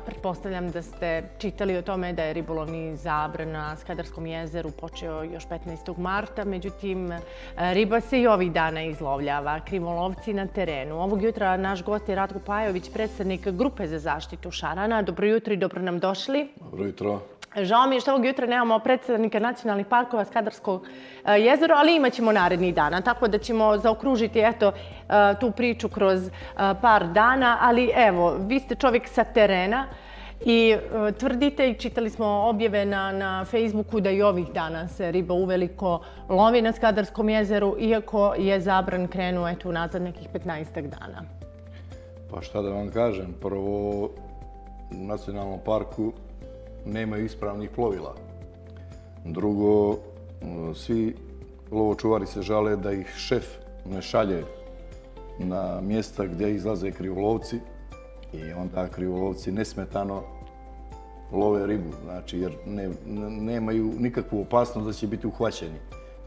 Pretpostavljam da ste čitali o tome da je ribolovni zabran na Skadarskom jezeru počeo još 15. marta, međutim, riba se i ovih dana izlovljava, krivolovci na terenu. Ovog jutra naš gost je Ratko Pajović, predstavnik Grupe za zaštitu šarana. Dobro jutro i dobro nam došli. Dobro jutro. Žao mi je što ovog jutra nemamo predstavnika nacionalnih parkova Skadarskog jezera, ali imat ćemo narednih dana, tako da ćemo zaokružiti tu priču kroz par dana. Ali evo, vi ste čovjek sa terena i tvrdite, i čitali smo objave na Facebooku, da i ovih dana se riba uveliko lovi na Skadarskom jezeru, iako je zabran krenuo unazad nekih 15 dana. Pa šta da vam kažem, prvo u nacionalnom parku nemaju ispravnih plovila. Drugo, svi lovočuvari se žale da ih šef ne šalje na mjesta gdje izlaze krivolovci i onda krivolovci nesmetano love ribu, znači jer nemaju nikakvu opasnost da će biti uhvaćeni.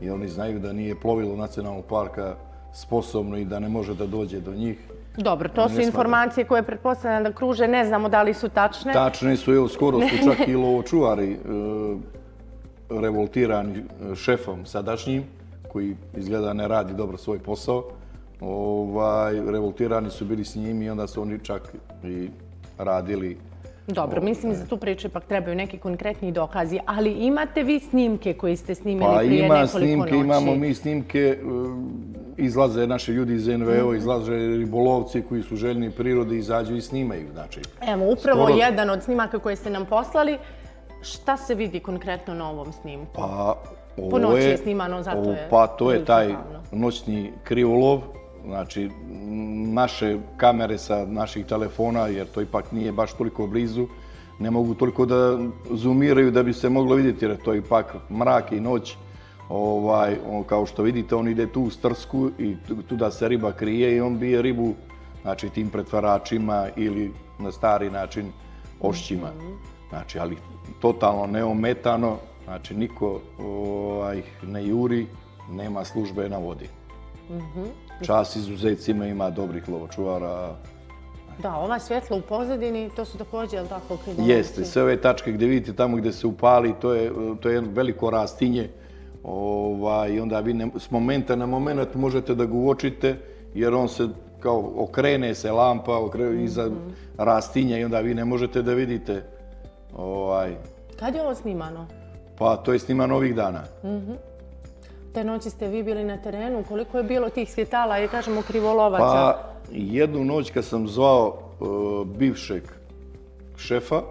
I oni znaju da nije plovilo nacionalnog parka sposobno i da ne može da dođe do njih. Dobro, to su informacije koje pretpostavljam da kruže, ne znamo da li su tačne. Tačne su, evo, skoro su čak i lovočuvari revoltirani šefom sadašnjim, koji izgleda ne radi dobro svoj posao. Revoltirani su bili s njim i onda su oni čak i radili. Dobro, mislim da za tu priču ipak trebaju neki konkretni dokazi, ali imate vi snimke koje ste snimili Pa prije ima nekoliko snimke, noći? imamo mi snimke, izlaze naši ljudi iz NVO, izlaze ribolovci koji su željni prirode, izađu i snimaju. Znači, Evo, upravo jedan od snimaka koje ste nam poslali. Šta se vidi konkretno na ovom snimku? Pa, Po noći je snimano, zato je... Pa to je taj noćni krivolov. Znači, naše kamere sa naših telefona, jer to ipak nije baš toliko blizu, ne mogu toliko da zoomiraju da bi se moglo vidjeti, jer to je ipak mrak i noć. Kao što vidite, on ide tu u strsku i tu da se riba krije i on bije ribu, znači, tim pretvaračima ili na stari način ošćima. Znači, ali totalno neometano, znači, niko ih ne juri, nema službe na vodi. Čast izuzecima, ima dobrih lovočuvara. Da, ova svjetla u pozadini, to su također, jel tako, krivolovci? Jeste, sve ove tačke gdje vidite tamo gdje se upali, to je jedno veliko rastinje. I onda vi s momenta na moment možete da ga uočite, jer on se kao okrene se lampa iza rastinja i onda vi ne možete da vidite. Kad je ovo snimano? Pa to je snimano ovih dana. Te noći ste vi bili na terenu, koliko je bilo tih svjetala i kažemo krivolovaca? Pa jednu noć kad sam zvao bivšeg šefa,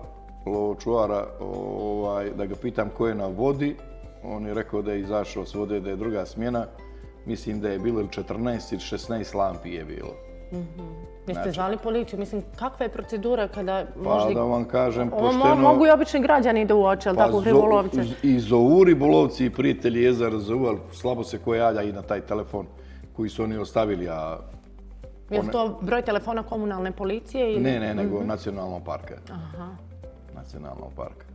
lovočuvara, da ga pitam ko je na vodi, on je rekao da je izašao s vode, da je druga smjena. Mislim da je bilo 14 ili 16 lampi je bilo. Jeste zvali policiju? Mislim, kakva je procedura kada možda... Pa da vam kažem pošteno... Mogu i obični građani da uoče, ali tako, krivolovce? I zovu ribolovci i prijatelji jezera zovu, ali slabo se ko javlja i na taj telefon koji su oni ostavili. Je li to broj telefona komunalne policije? Ne, nego nacionalnog parka. Nacionalnog parka.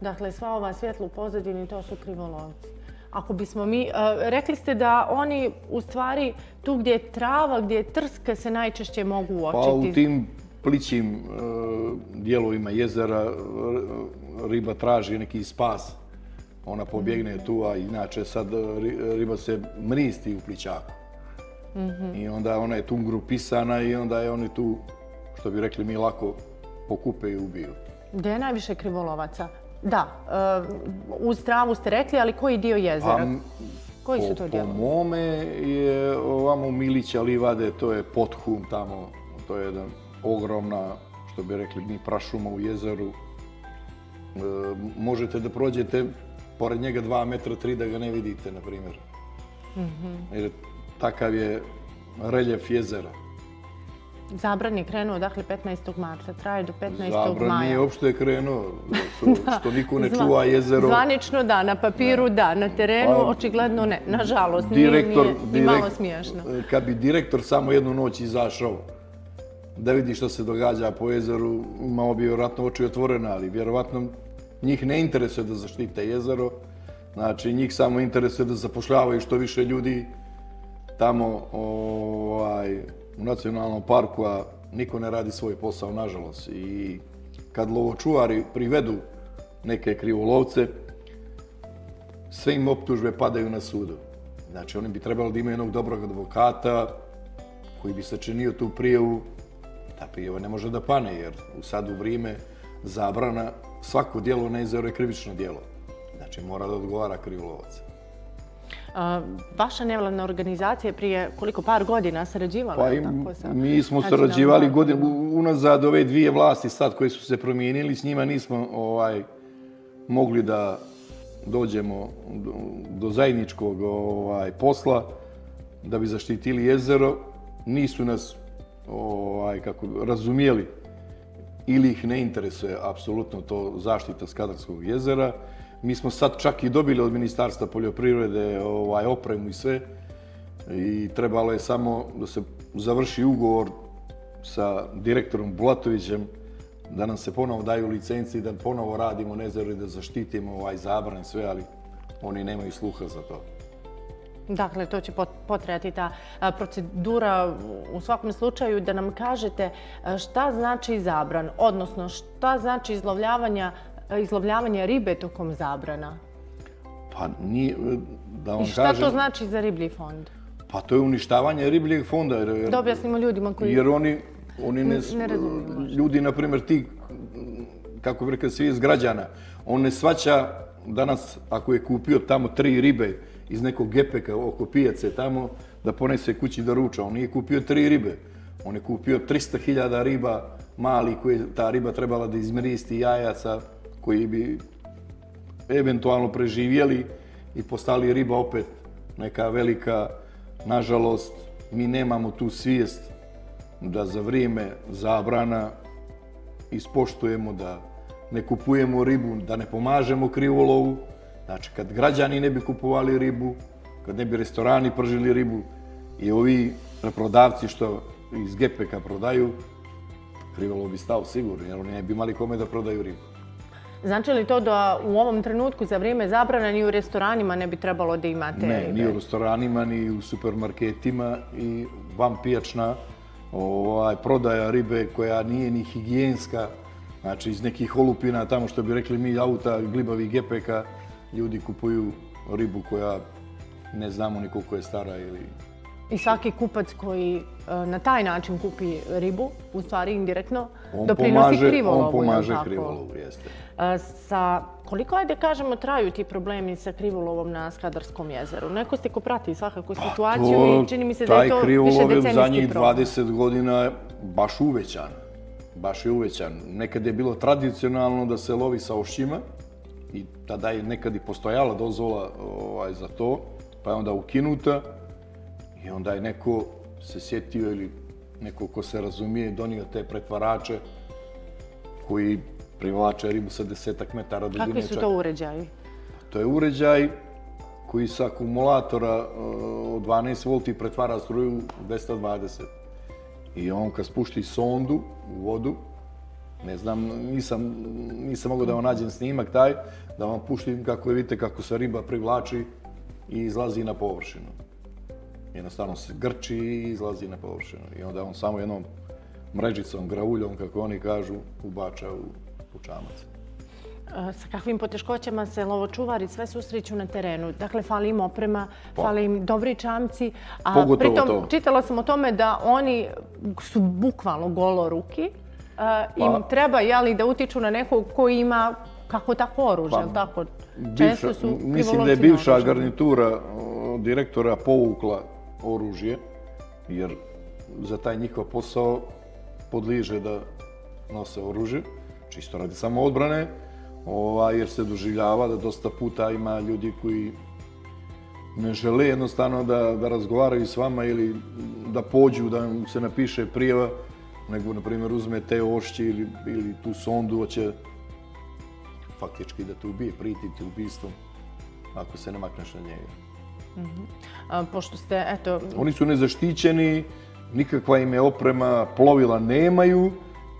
Dakle, sva ova svjetla u pozadini, to su krivolovci. Ako bismo mi... Rekli ste da oni, u stvari, tu gdje je trava, gdje je trska, se najčešće mogu uočiti. Pa u tim plićim dijelovima jezera riba traži neki spas. Ona pobjegne tu, a inače sad riba se mristi u plićaku. I onda ona je tu grupisana i onda je oni tu, što bi rekli mi, lako pokupe i ubiju. Gdje je najviše krivolovaca? Da, uz travu ste rekli, ali koji dio jezera? Koji su to dijelovi? Po mome je ovamo u Milića livade, to je Pothum tamo, to je jedna ogromna, što bi rekli mi, prašuma u jezeru. Možete da prođete pored njega 2 metra, 3 da ga ne vidite, na primjer. Jer takav je reljef jezera. Zabran je krenuo, dakle, 15. marta, traje do 15. maja. Zabran nije uopšte krenuo, što niko ne čuva jezero. Zvanično da, na papiru da, na terenu očigledno ne, nažalost, nije ni malo smiješno. Kad bi direktor samo jednu noć izašao da vidi što se događa po jezeru, imao bi vjerojatno oči otvorene, ali vjerojatno njih ne interesuje da zaštite jezero, znači njih samo interesuje da zapošljavaju što više ljudi tamo u nacionalnom parku, a niko ne radi svoj posao, nažalost. I kad lovočuvari privedu neke krivolovce, sve im optužbe padaju na sudu. Znači, oni bi trebali da imaju jednog dobrog advokata koji bi sačinio tu prijavu. Ta prijava ne može da pane, jer sad u vrijeme zabrana svako djelo na jezeru je krivično djelo. Znači, mora da odgovara krivolovac. Vaša nevladna organizacija je prije par godina sarađivala? Pa mi smo sarađivali unazad ove dvije vlasti sad koje su se promijenili, s njima nismo mogli da dođemo do zajedničkog posla da bi zaštitili jezero. Nisu nas razumijeli ili ih ne interesuje apsolutno to zaštita Skadarskog jezera. Mi smo sad čak i dobili od Ministarstva poljoprivrede opremu i sve i trebalo je samo da se završi ugovor sa direktorom Bulatovićem da nam se ponovo daju licenci i da ponovo radimo na jezeru i da zaštitimo zabran i sve, ali oni nemaju sluha za to. Dakle, to će potrajati ta procedura. U svakom slučaju da nam kažete šta znači zabran, odnosno šta znači izlovljavanje ribe tokom zabrana. Pa nije, da vam kažem... I šta to znači za riblji fond? Pa to je uništavanje ribljeg fonda. Da objasnimo ljudima koji jer oni ne razumiju. Ljudi, na primjer, ti, kako bi rekao, svijest građana, on ne shvaća danas, ako je kupio tamo 3 ribe iz nekog gepeka oko pijace tamo, da ponese kući da ruča. On nije kupio 3 ribe. On je kupio 300.000 riba mali koje ta riba trebala da izmiristi jajaca koji bi eventualno preživjeli i postali riba opet neka velika. Nažalost, mi nemamo tu svijest da za vrijeme zabrana ispoštujemo da ne kupujemo ribu, da ne pomažemo krivolovu. Znači, kad građani ne bi kupovali ribu, kad ne bi restorani pržili ribu i ovi preprodavci što iz gepeka prodaju, krivolov bi stao sigurno, jer oni ne bi imali kome da prodaju ribu. Znači li to da u ovom trenutku za vrijeme zabrana ni u restoranima ne bi trebalo da imate ribe? Ne, ni u restoranima, ni u supermarketima i vanpijačna prodaja ribe koja nije ni higijenska. Znači, iz nekih olupina, tamo što bi rekli mi auta, glibavih gepeka, ljudi kupuju ribu koja ne znamo ni koliko je stara ili... I svaki kupac koji na taj način kupi ribu, u stvari indirektno, doprinosi krivolovu. On pomaže krivolovu, jeste. Koliko, ajde kažemo, traju ti problemi sa krivolovom na Skadarskom jezeru? Neko ste ko prati svakako situaciju i čini mi se da je to više decenijski problem. Taj krivolov je zadnjih 20 godina baš uvećan. Baš je uvećan. Nekad je bilo tradicionalno da se lovi sa ošćima i tada je nekad i postojala dozvola za to, pa je onda ukinuta. I onda je neko se sjetio ili neko ko se razumije donio te pretvarače koji privlače ribu sa 10 metara dužine. Kakvi su to uređaji? To je uređaj koji sa akumulatora od 12 volti pretvara struju u 220. I on kad spušti sondu u vodu, ne znam, nisam mogao da vam nađem snimak taj, da vam puštim kako vidite kako se riba privlači i izlazi na površinu. Jednostavno se grči i izlazi na površinu. I onda on samo jednom mrežicom, grauljom, kako oni kažu, ubača u čamac. Sa kakvim poteškoćama se lovočuvari sve susreću na terenu? Dakle, fali im oprema, fali im dobri čamci. A pritom čitala sam o tome da oni su bukvalno goloruki. Im treba da utiču na nekog koji ima kako tako oružje, ali tako? Često su krivolovci naoružani. Mislim da je bivša garnitura direktora povukla oružje, jer za taj njihov posao podliježe da nose oružje, čisto radi samo odbrane, jer se doživljava da dosta puta ima ljudi koji ne žele jednostavno da razgovaraju s vama ili da pođu, da im se napiše prijava, nego, na primjer, uzme te ošće ili tu sondu, hoće faktički da te ubije, prititi ubistvom, ako se ne makneš na njega. Pošto ste, eto... Oni su nezaštićeni, nikakva im je oprema, plovila nemaju.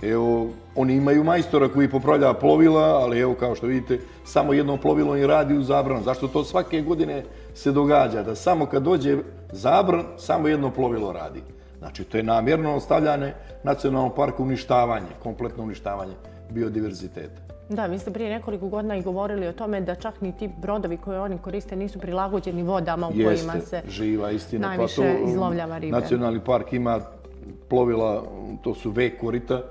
Evo, oni imaju majstora koji popravlja plovila, ali evo, kao što vidite, samo jedno plovilo im radi u zabranu. Zašto to svake godine se događa? Da samo kad dođe zabran, samo jedno plovilo radi. Znači, to je namjerno ostavljane nacionalnom parku uništavanje, kompletno uništavanje biodiverziteta. Da, vi ste prije nekoliko godina i govorili o tome da čak ni ti brodovi koje oni koriste nisu prilagođeni vodama u kojima se živa istina. najviše izlovljava ribe. Nacionalni park ima plovila, to su V korita,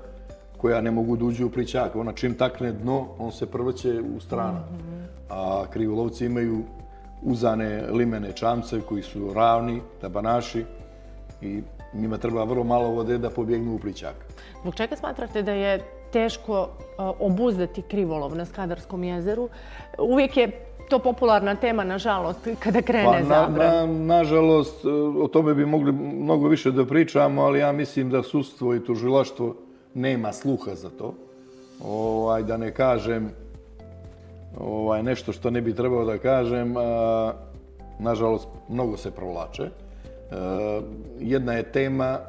koja ne mogu da uđu u plićak. Ona čim takne dno, on se prvrće u strana. A krivolovci imaju uzane limene čamce koji su ravni, tabanaši i njima treba vrlo malo vode da pobjegnu u plićak. Zbog čega smatrate da je teško obuzdati krivolov na Skadarskom jezeru? Uvijek je to popularna tema, nažalost, kada krene zabran. Nažalost, o tome bi mogli mnogo više da pričamo, ali ja mislim da sudstvo i tužilaštvo nema sluha za to. Da ne kažem nešto što ne bi trebao da kažem, nažalost, mnogo se provlače. Jedna je tema,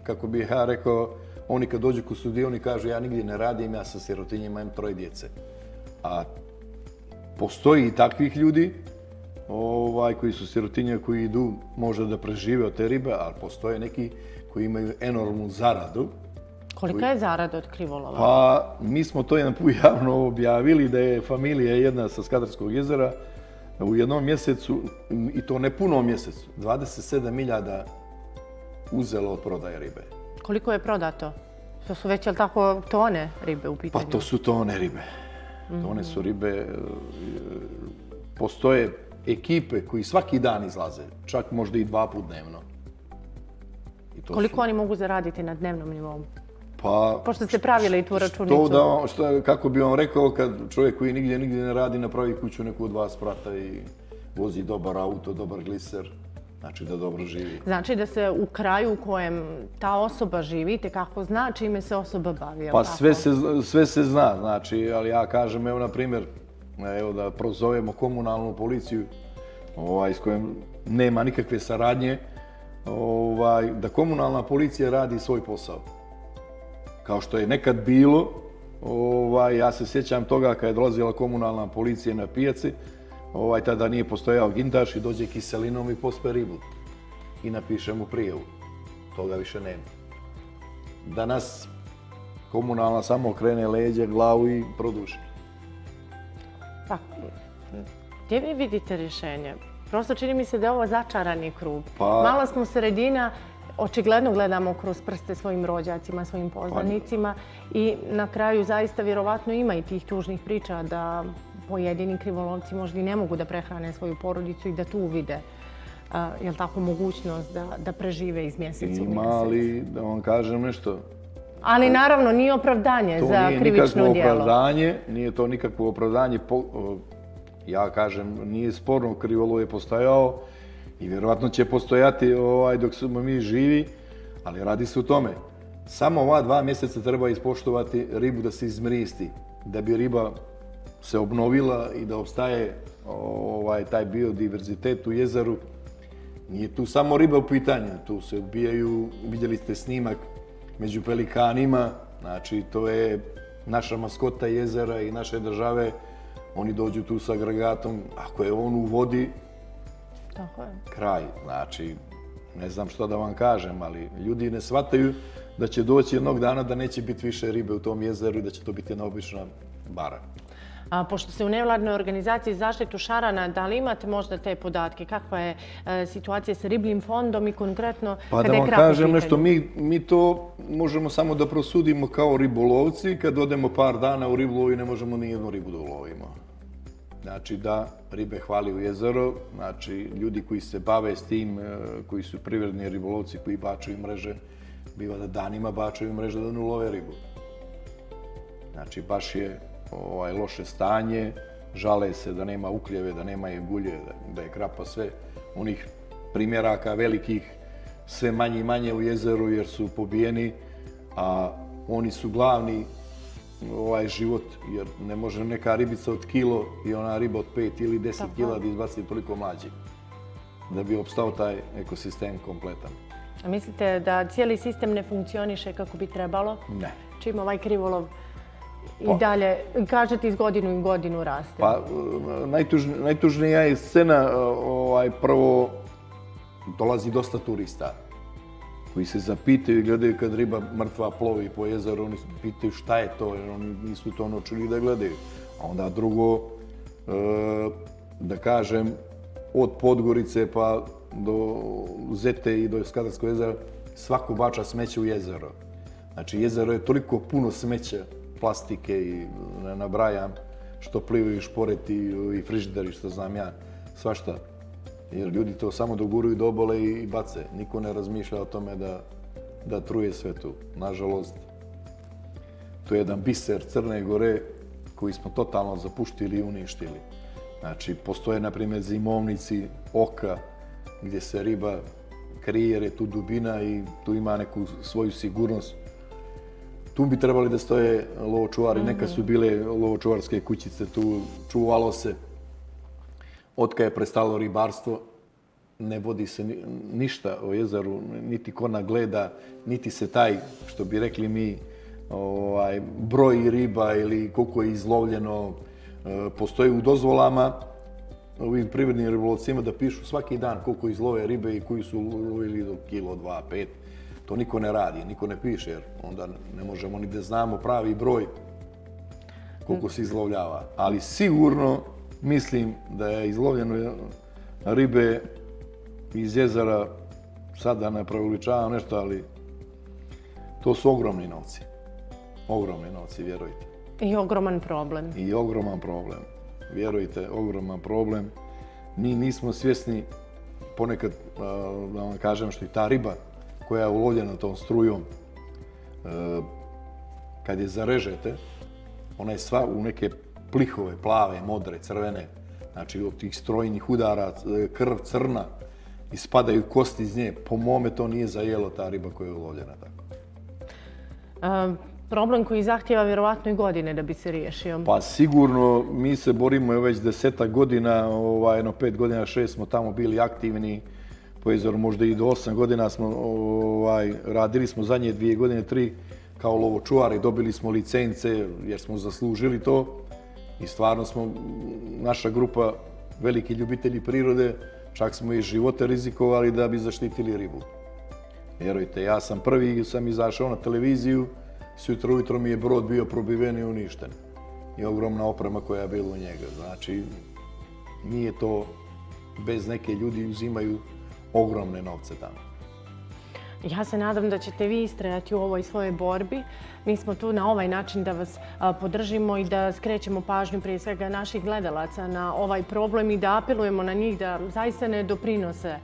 kako bih ja rekao, oni kad dođu kod sudije, oni kažu ja nigdje ne radim, ja sa sirotinjima imam 3 djece. A postoji i takvih ljudi koji su sirotinje, koji idu možda da prežive od te ribe, ali postoje neki koji imaju enormnu zaradu. Kolika je zarada od krivolova? Pa, mi smo to jedan put javno objavili da je familija jedna sa Skadarskog jezera u jednom mjesecu, i to ne punom mjesecu, 27.000 uzelo od prodaje ribe. Koliko je prodato? To su već, jel tako, tone ribe u pitanju? Pa to su tone ribe. Tone su ribe. Postoje ekipe koji svaki dan izlaze, čak možda i 2 puta dnevno. Koliko oni mogu zaraditi na dnevnom nivou? Pa, pošto ste pravili i tu računicu. Kako bi vam rekao, kad čovjek koji nigdje ne radi, napravi kuću neku od 2 sprata i vozi dobar auto, dobar gliser, znači da dobro živi. Znači da se u kraju u kojem ta osoba živi, kako zna čime se osoba bavi? Pa sve se zna, znači, ali ja kažem, evo na primjer, da prozovemo komunalnu policiju s kojom nema nikakve saradnje, da komunalna policija radi svoj posao. Kao što je nekad bilo, ja se sjećam toga kad je dolazila komunalna policija na pijaci, tada nije postojao gintaš i dođe kiselinom i pospe ribu i napiše mu prijavu. Toga više nema. Danas komunalna samo krene leđe, glavu i produši. Pa, gdje vi vidite rješenje? Prosto čini mi se da je ovo začarani krug. Mala smo sredina, očigledno gledamo kroz prste svojim rođacima, svojim poznanicima i na kraju zaista vjerovatno ima i tih tužnih priča da pojedini krivolovci možda i ne mogu da prehrane svoju porodicu i da tu vide mogućnost da prežive iz mjeseca u mjesec. Ima, ali da vam kažem nešto. Ali naravno nije opravdanje za krivično djelo. Nije to nikakvo opravdanje. Ja kažem, nije sporno, krivolov je postojao i vjerovatno će postojati dok smo mi živi, ali radi se o tome. Samo ova 2 mjeseca treba ispoštovati ribu da se izmristi, da bi riba se obnovila i da opstaje taj biodiverzitet u jezeru. Nije tu samo riba u pitanju, tu se ubijaju, vidjeli ste snimak među pelikanima, znači to je naša maskota jezera i naše države. Oni dođu tu sa agregatom, ako je on u vodi, kraj. Znači, ne znam što da vam kažem, ali ljudi ne shvataju da će doći jednog dana da neće biti više ribe u tom jezeru i da će to biti jedna obična bara. Pošto ste u nevladnoj organizaciji zaštitu šarana, da li imate možda te podatke? Kakva je situacija sa ribljim fondom i konkretno kada je krap u pitanju? Pa da vam kažem nešto, mi to možemo samo da prosudimo kao ribolovci. Kad odemo par dana u ribolov i ne možemo ni jednu ribu da ulovimo. Znači da ribe hvali u jezero, znači ljudi koji se bave s tim, koji su privredni ribolovci koji bačaju mreže, biva da danima bačaju mreže da ne ulove ribu. Znači baš je loše stanje, žale se da nema ukljeve, da nema jegulje, da je krapa sve. Onih primjeraka velikih sve manje i manje u jezeru jer su pobijeni, a oni su glavni život, jer ne može neka ribica od kilo i ona riba od 5 ili 10 kila da izbaci toliko mlađi da bi opstao taj ekosistem kompletan. A mislite da cijeli sistem ne funkcioniše kako bi trebalo? Ne. Čim ovaj krivolov i dalje, kažete, iz godinu u godinu raste? Pa, najtužnija je scena, prvo dolazi dosta turista. koji se zapitaju i gledaju kad riba mrtva plovi po jezeru, oni se pitaju šta je to, jer oni nisu to naučili da gledaju. A onda drugo, da kažem, od Podgorice pa do Zete i do Skadarskog jezera, svako bača smeće u jezero. Znači, jezero je toliko puno smeća, plastike i ne nabrajam, što plivaju šporeti i frižideri, što znam ja, svašta. Jer ljudi to samo doguraju do obale i bace. Niko ne razmišlja o tome da truje sve tu. Nažalost, to je jedan biser Crne Gore koji smo totalno zapuštili i uništili. Znači, postoje, na primjer, zimovnici oka gdje se riba krije jer je tu dubina i tu ima neku svoju sigurnost. Tu bi trebali da stoje lovočuvari. Nekad su bile lovočuvarske kućice, tu čuvalo se. Otkad je prestalo ribarstvo, ne vodi se ništa o jezeru, niti ko nagleda, niti se taj, što bi rekli mi, broj riba ili koliko je izlovljeno, postoji u dozvolama ovim privrednim ribolovcima da pišu svaki dan koliko izlove ribe i koji su ulovili do kilo, 2, 5. To niko ne radi, niko ne piše, jer onda ne možemo ni da znamo pravi broj koliko se izlovljava. Ali sigurno mislim da je izlovljeno ribe iz jezera, sada ne preuveličavam nešto, ali to su ogromni novci. Ogromni novci, vjerujte. I ogroman problem. I ogroman problem. Vjerujte, ogroman problem. Mi nismo svjesni, ponekad, da vam kažem, što i ta riba koja je ulovljena tom strujom, kad je zarežete, ona je sva u neke plihove, plave, modre, crvene. Znači, od tih strojnih udara, krv crna, ispadaju kosti iz nje. Po mome to nije zajelo ta riba koja je ulovljena tako. Problem koji zahtjeva vjerovatno i godine da bi se riješio. Pa sigurno, mi se borimo već 10 godina, 5 godina, 6 smo tamo bili aktivni, po jezeru možda i do 8 godina smo radili smo zadnje 2 godine, 3 kao lovočuvari, dobili smo licence jer smo zaslužili to i stvarno smo, naša grupa, veliki ljubitelji prirode, čak smo i živote rizikovali da bi zaštitili ribu. Vjerujte, ja sam prvi sam izašao na televiziju, sutra ujutro mi je brod bio probiven i uništen. I ogromna oprema koja je bila u njega. Znači, nije to bez neke ljudi uzimaju ogromne novce tamo. Ja se nadam da ćete vi istrajati u ovoj svojoj borbi. Mi smo tu na ovaj način da vas podržimo i da skrećemo pažnju prije svega naših gledalaca na ovaj problem i da apelujemo na njih da zaista ne doprinose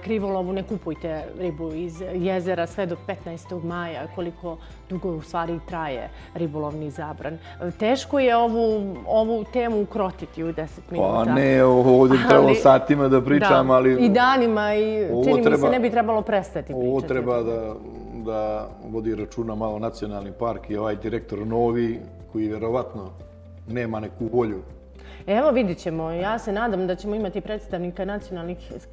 krivolovu, ne kupujte ribu iz jezera sve do 15. maja, koliko dugo u stvari traje ribolovni zabran. Teško je ovu temu ukrotiti u 10 minuta. Pa ne, ovdje bi trebalo satima da pričam, ali... I danima, i čini mi se ne bi trebalo prestati pričati. Ovo treba da vodi računa malo nacionalni park i ovaj direktor novi, koji vjerovatno nema neku volju. Evo vidit ćemo. Ja se nadam da ćemo imati predstavnika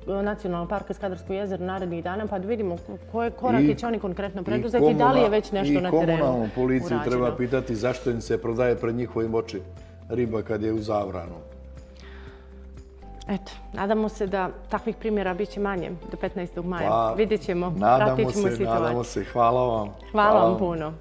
Nacionalnog parka Skadarsko jezero narednih dana, pa da vidimo koje korake će oni konkretno preduzeti i da li je već nešto na terenu urađeno. I komunalnu policiju treba pitati zašto im se prodaje pred njihovim oči riba kad je u zabranu. Eto, nadamo se da takvih primjera bit će manje do 15. maja. Vidjet ćemo, pratit ćemo situaciju. Nadamo se. Hvala vam. Hvala vam puno.